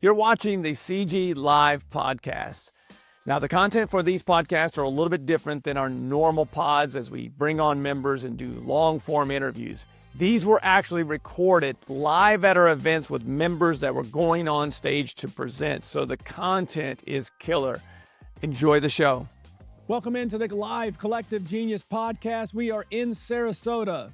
You're watching the CG Live podcast. Now, the content for these podcasts are a little bit different than our normal pods as we bring on members and do long-form interviews. These were actually recorded live at our events with members that were going on stage to present, so the content is killer. Enjoy the show. Welcome into the Live Collective Genius podcast. We are in Sarasota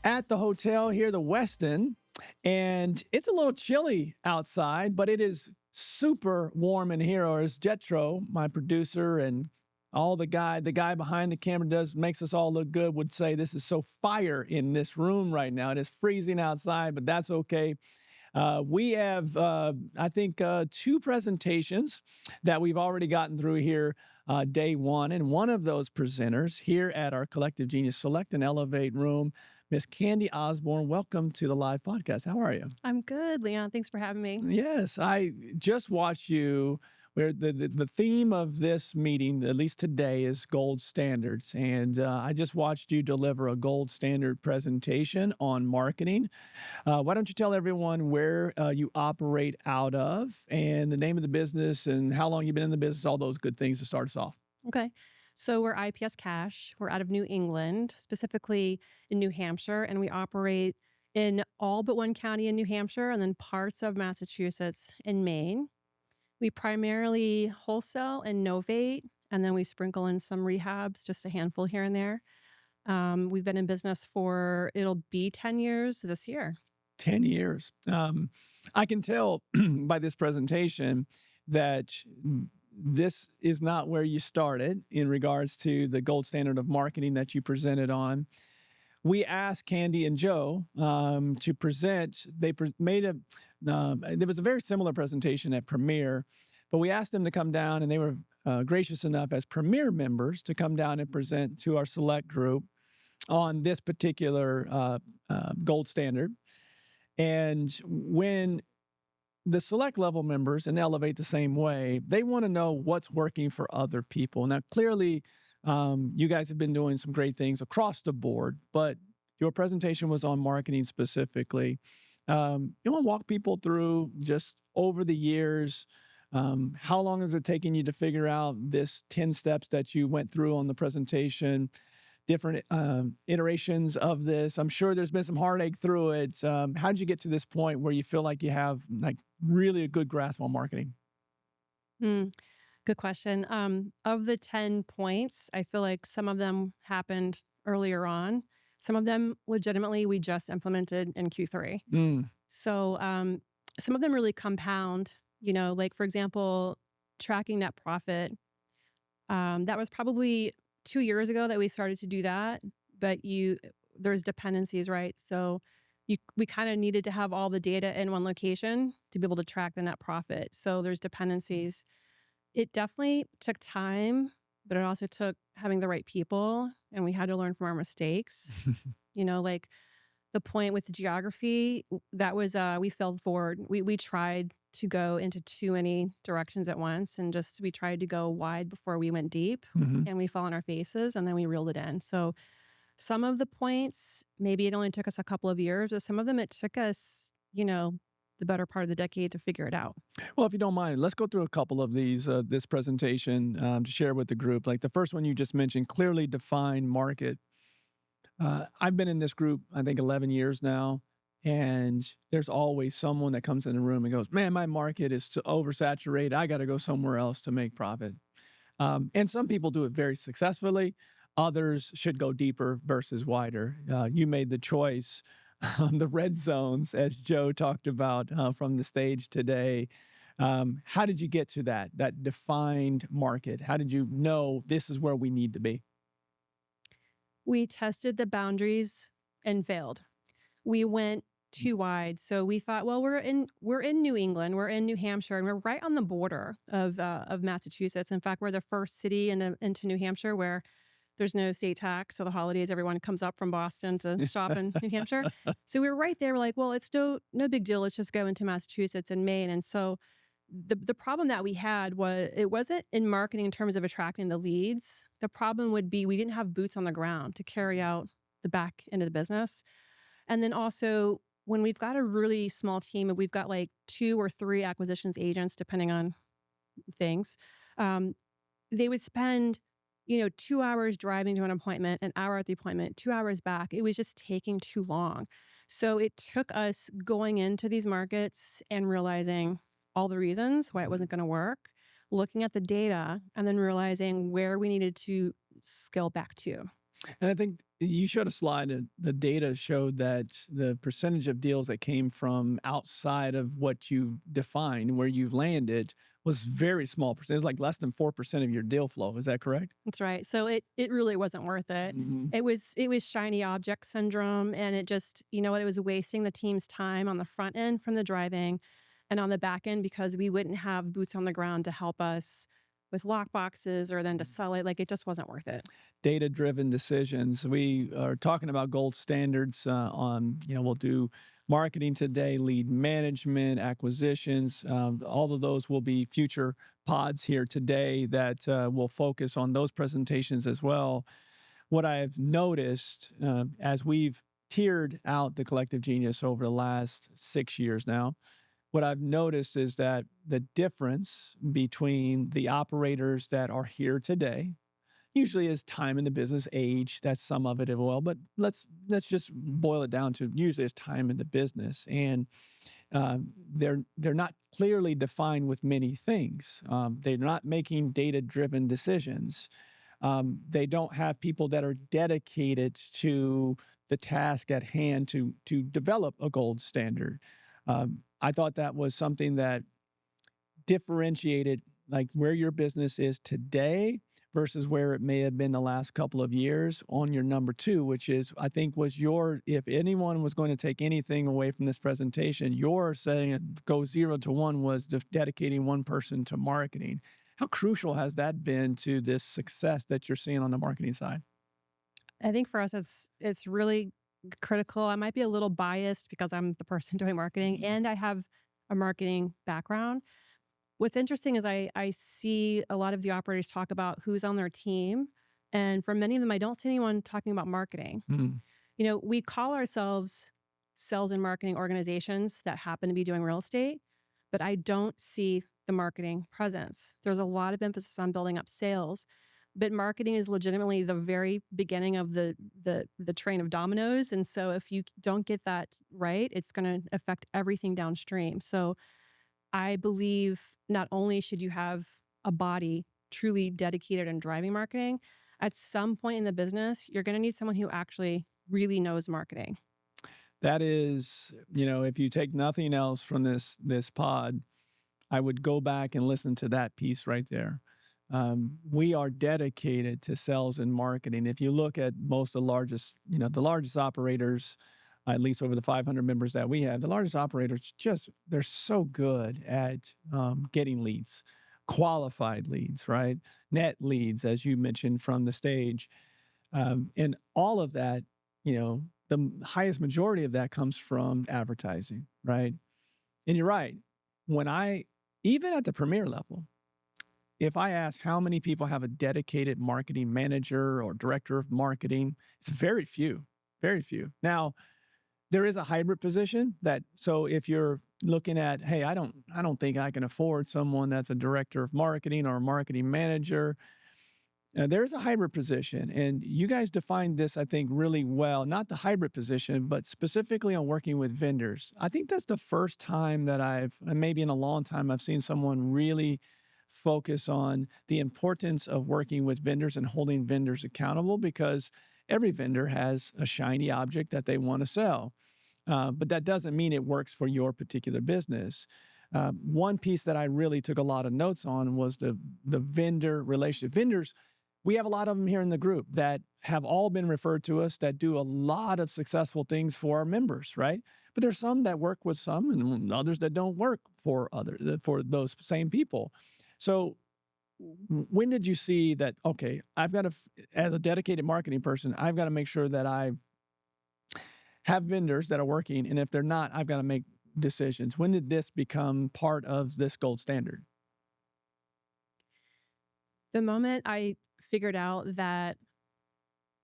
at the hotel here, the Westin, and it's a little chilly outside, but it is super warm in here. Or as Jetro, my producer, and the guy behind the camera makes us all look good, would say this is so fire in this room right now. It is freezing outside, but that's okay. We have, I think, two presentations that we've already gotten through here day one. And one of those presenters here at our Collective Genius Select and Elevate room, Miss Candy Osborne, welcome to the live podcast. How are you? I'm good, Leon. Thanks for having me. Yes, I just watched you. Where the theme of this meeting, at least today, is gold standards. And I just watched you deliver a gold standard presentation on marketing. Why don't you tell everyone where you operate out of and the name of the business and how long you've been in the business, all those good things to start us off. Okay. So we're IPRS Cash. We're out of New England, specifically in New Hampshire, and we operate in all but one county in New Hampshire and then parts of Massachusetts and Maine. We primarily wholesale and novate, and then we sprinkle in some rehabs, just a handful here and there. We've been in business it'll be 10 years this year. 10 years. I can tell by this presentation that this is not where you started in regards to the gold standard of marketing that you presented on. We asked Candy and Joe to present. There was a very similar presentation at Premier, but we asked them to come down, and they were gracious enough as Premier members to come down and present to our select group on this particular gold standard. And when the select level members and Elevate the same way, they want to know what's working for other people. Now, clearly, you guys have been doing some great things across the board, but your presentation was on marketing specifically. You want to walk people through just over the years, how long has it taken you to figure out this 10 steps that you went through on the presentation, different iterations of this? I'm sure there's been some heartache through it. How did you get to this point where you feel like you have really a good grasp on marketing? Good question. Of the 10 points, I feel like some of them happened earlier on. Some of them legitimately we just implemented in Q3. So some of them really compound, like for example, tracking net profit. That was probably 2 years ago that we started to do that, but there's dependencies, right? So we kind of needed to have all the data in one location to be able to track the net profit. So there's dependencies. It definitely took time, but it also took having the right people, and we had to learn from our mistakes. Like the point with the geography, that was, we failed forward. We tried to go into too many directions at once, and we tried to go wide before we went deep, and we fell on our faces, and then we reeled it in. So some of the points, maybe it only took us a couple of years, but some of them it took us, the better part of the decade to figure it out. Well, if you don't mind, let's go through a couple of these, this presentation to share with the group. Like the first one you just mentioned, clearly defined market. I've been in this group, I think 11 years now, and there's always someone that comes in the room and goes, man, my market is too oversaturated. I got to go somewhere else to make profit. And some people do it very successfully. Others should go deeper versus wider. You made the choice on the red zones, as Joe talked about from the stage today. How did you get to that defined market? How did you know this is where we need to be? We tested the boundaries and failed. We went too wide. So we thought, well, we're in New England, we're in New Hampshire, and we're right on the border of Massachusetts. In fact, we're the first city into New Hampshire where there's no state tax. So the holidays, everyone comes up from Boston to shop in New Hampshire. So we were right there. We're like, well, it's no big deal. Let's just go into Massachusetts and Maine. And so the problem that we had was it wasn't in marketing in terms of attracting the leads. The problem would be we didn't have boots on the ground to carry out the back end of the business. And then also when we've got a really small team and we've got like 2 or 3 acquisitions agents, depending on things, they would spend, 2 hours driving to an appointment, an hour at the appointment, 2 hours back. It was just taking too long. So it took us going into these markets and realizing all the reasons why it wasn't going to work, looking at the data, and then realizing where we needed to scale back to. And I think you showed a slide and the data showed that the percentage of deals that came from outside of what you defined, where you landed, was very small percent. It's like less than 4% of your deal flow. Is that correct? That's right. So it really wasn't worth it. Mm-hmm. It was shiny object syndrome, and it just, it was wasting the team's time on the front end from the driving and on the back end because we wouldn't have boots on the ground to help us with lock boxes or then to sell it. Like, it just wasn't worth it. Data-driven decisions. We are talking about gold standards we'll do marketing today, lead management, acquisitions. All of those will be future pods here today that will focus on those presentations as well. What I've noticed as we've tiered out the collective genius over the last 6 years now, what I've noticed is that the difference between the operators that are here today usually is time in the business, age, that's some of it as well, but let's just boil it down to usually it's time in the business. And they're not clearly defined with many things. They're not making data-driven decisions. They don't have people that are dedicated to the task at hand to develop a gold standard. I thought that was something that differentiated like where your business is today versus where it may have been the last couple of years on your number 2, which is, I think was if anyone was going to take anything away from this presentation, your saying go 0 to 1 was dedicating one person to marketing. How crucial has that been to this success that you're seeing on the marketing side? I think for us, it's really critical. I might be a little biased because I'm the person doing marketing and I have a marketing background. What's interesting is I see a lot of the operators talk about who's on their team. And for many of them, I don't see anyone talking about marketing. We call ourselves sales and marketing organizations that happen to be doing real estate, but I don't see the marketing presence. There's a lot of emphasis on building up sales, but marketing is legitimately the very beginning of the train of dominoes. And so if you don't get that right, it's going to affect everything downstream. So I believe not only should you have a body truly dedicated in driving marketing, at some point in the business, you're going to need someone who actually really knows marketing. That is, if you take nothing else from this pod, I would go back and listen to that piece right there. We are dedicated to sales and marketing. If you look at most of the largest operators, at least over the 500 members that we have, the largest operators they're so good at getting leads, qualified leads, right? Net leads, as you mentioned from the stage. And all of that, the highest majority of that comes from advertising, right? And you're right. Even at the premier level, if I ask how many people have a dedicated marketing manager or director of marketing, it's very few, very few. Now, there is a hybrid position so if you're looking at, hey, I don't think I can afford someone that's a director of marketing or a marketing manager, there's a hybrid position. And you guys defined this, I think, really well, not the hybrid position, but specifically on working with vendors. I think that's the first time that maybe in a long time, I've seen someone really focus on the importance of working with vendors and holding vendors accountable, because every vendor has a shiny object that they want to sell. But that doesn't mean it works for your particular business. One piece that I really took a lot of notes on was the vendor relationship. Vendors, we have a lot of them here in the group that have all been referred to us that do a lot of successful things for our members, right? But there's some that work with some and others that don't work for those same people. So when did you see that, okay, I've got to, as a dedicated marketing person, I've got to make sure that I have vendors that are working, and if they're not, I've got to make decisions. When did this become part of this gold standard? The moment I figured out that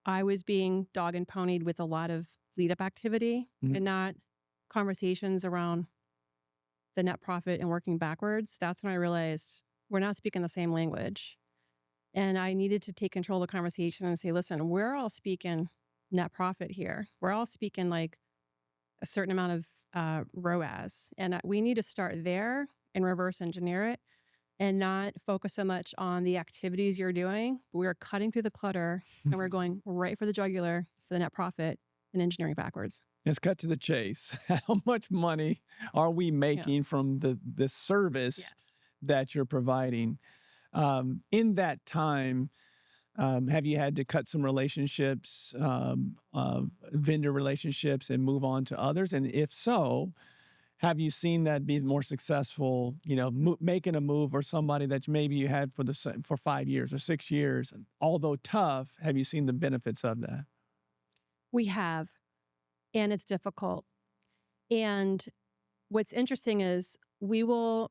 I was being dog and ponied with a lot of lead up activity and not conversations around the net profit and working backwards, that's when I realized we're not speaking the same language. And I needed to take control of the conversation and say, listen, we're all speaking net profit here. We're all speaking like a certain amount of ROAS. And we need to start there and reverse engineer it and not focus so much on the activities you're doing. But we are cutting through the clutter and we're going right for the jugular for the net profit and engineering backwards. Let's cut to the chase. How much money are we making from the service that you're providing? In that time, have you had to cut some relationships, vendor relationships, and move on to others? And if so, have you seen that be more successful? Making a move or somebody that maybe you had for 5 years or 6 years, although tough, have you seen the benefits of that? We have, and it's difficult. And what's interesting is we're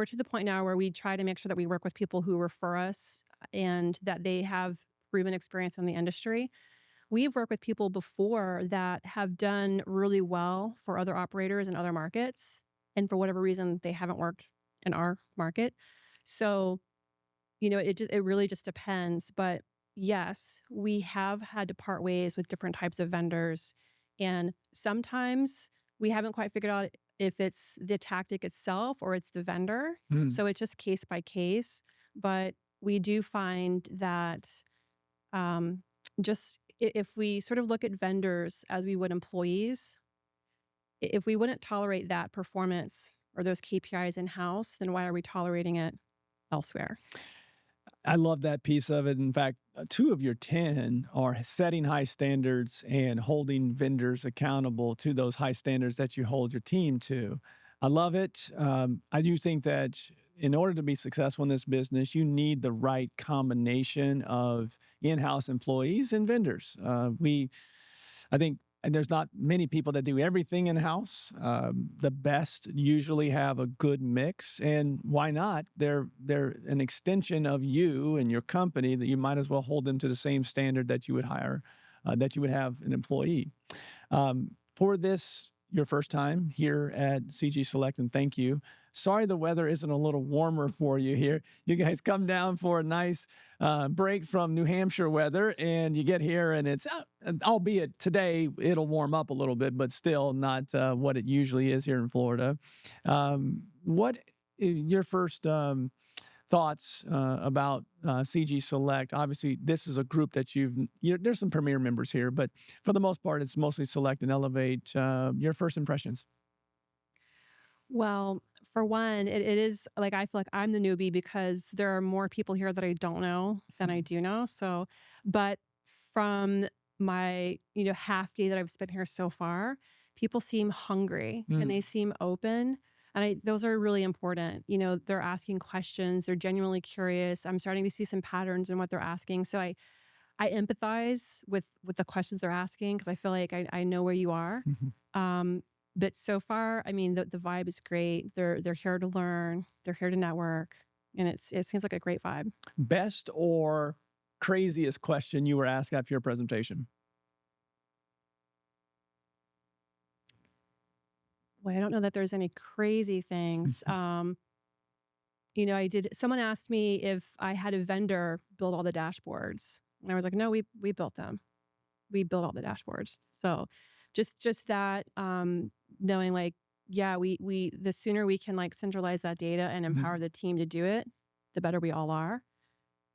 to the point now where we try to make sure that we work with people who refer us and that they have proven experience in the industry. We've worked with people before that have done really well for other operators in other markets, and for whatever reason, they haven't worked in our market. So, it really just depends. But yes, we have had to part ways with different types of vendors, and sometimes we haven't quite figured out if it's the tactic itself or it's the vendor. So it's just case by case. But we do find that just if we sort of look at vendors as we would employees, if we wouldn't tolerate that performance or those KPIs in-house, then why are we tolerating it elsewhere? I love that piece of it. In fact, 2 of your 10 are setting high standards and holding vendors accountable to those high standards that you hold your team to. I love it. I do think that in order to be successful in this business, you need the right combination of in-house employees and vendors. I think there's not many people that do everything in-house. The best usually have a good mix, and why not? They're an extension of you and your company that you might as well hold them to the same standard that you would have an employee. For this, your first time here at CG Select, and thank you. Sorry the weather isn't a little warmer for you here. You guys come down for a nice break from New Hampshire weather, and you get here, and it's, albeit today, it'll warm up a little bit, but still not what it usually is here in Florida. What your first thoughts about CG Select? Obviously, this is a group that there's some premier members here, but for the most part, it's mostly Select and Elevate. Your first impressions? Well, for one, it is like I feel like I'm the newbie because there are more people here that I don't know than I do know. So, but from my half day that I've spent here so far, people seem hungry and they seem open, and those are really important. They're asking questions, they're genuinely curious. I'm starting to see some patterns in what they're asking, so I empathize with the questions they're asking because I feel like I know where you are. But so far, I mean, the vibe is great. They're here to learn. They're here to network. And it seems like a great vibe. Best or craziest question you were asked after your presentation? Boy, I don't know that there's any crazy things. Someone asked me if I had a vendor build all the dashboards. And I was like, no, we built them. We built all the dashboards. So just that, knowing like, yeah, we the sooner we can like centralize that data and empower the team to do it, the better we all are.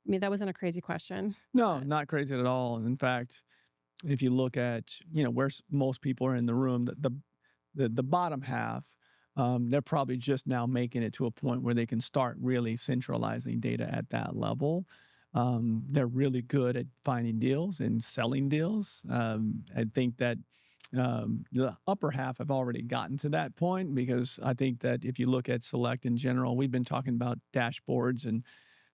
I mean, that wasn't a crazy question. No, not crazy at all. In fact, if you look at, where most people are in the room, the bottom half, they're probably just now making it to a point where they can start really centralizing data at that level. They're really good at finding deals and selling deals. I think that the upper half have already gotten to that point, because I think that if you look at Select in general, we've been talking about dashboards and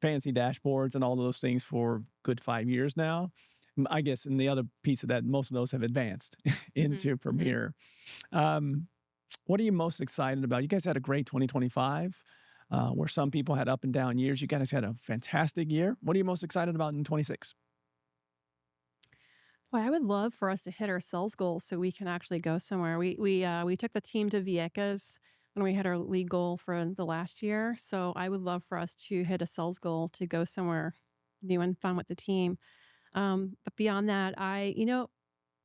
fancy dashboards and all those things for a good 5 years now. I guess, and the other piece of that, most of those have advanced into Premier. What are you most excited about? You guys had a great 2025, where some people had up and down years. You guys had a fantastic year. What are you most excited about in 26? Boy, I would love for us to hit our sales goals so we can actually go somewhere. We took the team to Vieques when we had our league goal for the last year. So I would love for us to hit a sales goal to go somewhere new and fun with the team. But beyond that, I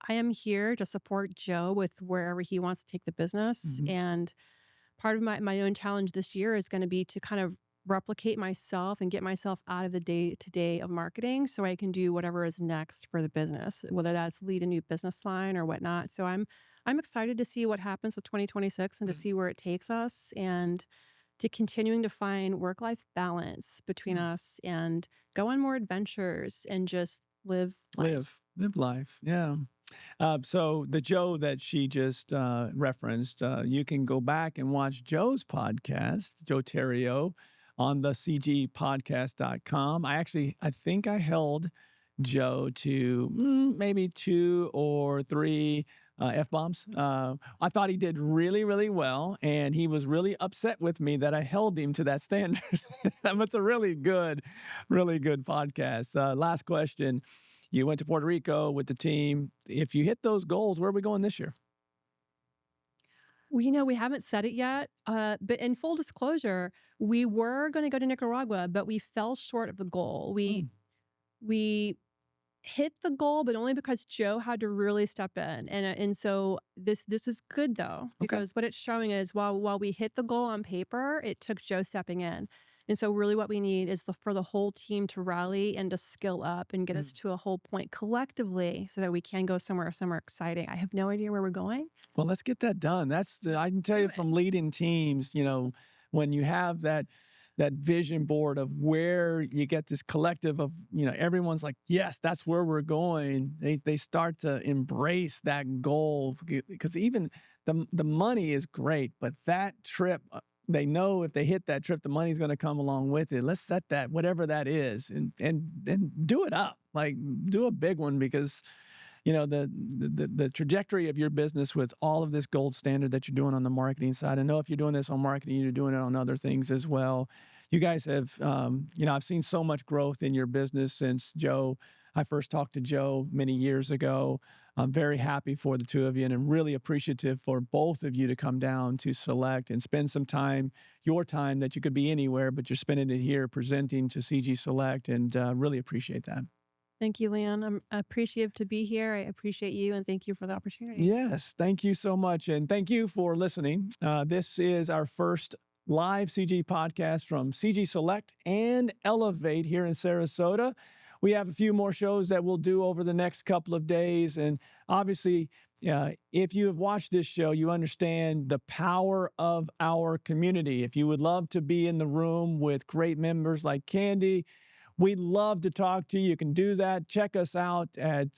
am here to support Joe with wherever he wants to take the business. Mhm. And part of my own challenge this year is going to be to kind of replicate myself and get myself out of the day to day of marketing so I can do whatever is next for the business, whether that's lead a new business line or whatnot. So I'm excited to see what happens with 2026 and to see where it takes us and to continuing to find work life balance between us and go on more adventures and just live life. Live life. Yeah. So the Joe that she just referenced, you can go back and watch Joe's podcast, Joe Terrio, on the cgpodcast.com. I think I held Joe to maybe 2 or 3 F-bombs. I thought he did really, really well, and he was really upset with me that I held him to that standard. It's a really good podcast. Last question. You went to Puerto Rico with the team. If you hit those goals, where are we going this year? We haven't said it yet, but in full disclosure, we were going to go to Nicaragua, but we fell short of the goal. We hit the goal, but only because Joe had to really step in, and so this was good though, because what it's showing is while we hit the goal on paper, it took Joe stepping in. And so really what we need is for the whole team to rally and to skill up and get us to a whole point collectively so that we can go somewhere exciting. I have no idea where we're going. Well, let's get that done. I can tell you from leading teams, when you have that vision board of where you get this collective of, everyone's like, yes, that's where we're going. They start to embrace that goal, because even the money is great, but that trip, they know if they hit that trip, the money's going to come along with it. Let's set that, whatever that is, and do it up. Like, do a big one, because the trajectory of your business with all of this gold standard that you're doing on the marketing side. I know if you're doing this on marketing, you're doing it on other things as well. You guys have, I've seen so much growth in your business since I first talked to Joe many years ago. I'm very happy for the two of you, and I'm really appreciative for both of you to come down to Select and spend some time, your time that you could be anywhere, but you're spending it here presenting to CG Select, and really appreciate that. Thank you, Leon. I'm appreciative to be here. I appreciate you, and thank you for the opportunity. Yes, thank you so much, and thank you for listening. This is our first live CG podcast from CG Select and Elevate here in Sarasota. We have a few more shows that we'll do over the next couple of days, and obviously, if you have watched this show, you understand the power of our community. If you would love to be in the room with great members like Candy, we'd love to talk to you. You can do that. Check us out at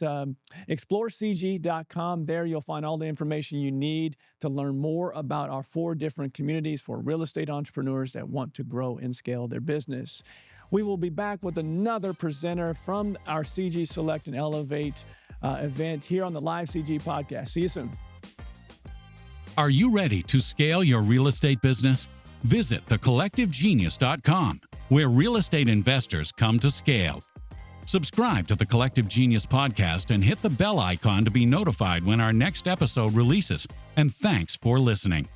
explorecg.com. There you'll find all the information you need to learn more about our 4 different communities for real estate entrepreneurs that want to grow and scale their business. We will be back with another presenter from our CG Select and Elevate event here on the Live CG podcast. See you soon. Are you ready to scale your real estate business? Visit thecollectivegenius.com, where real estate investors come to scale. Subscribe to the Collective Genius podcast and hit the bell icon to be notified when our next episode releases. And thanks for listening.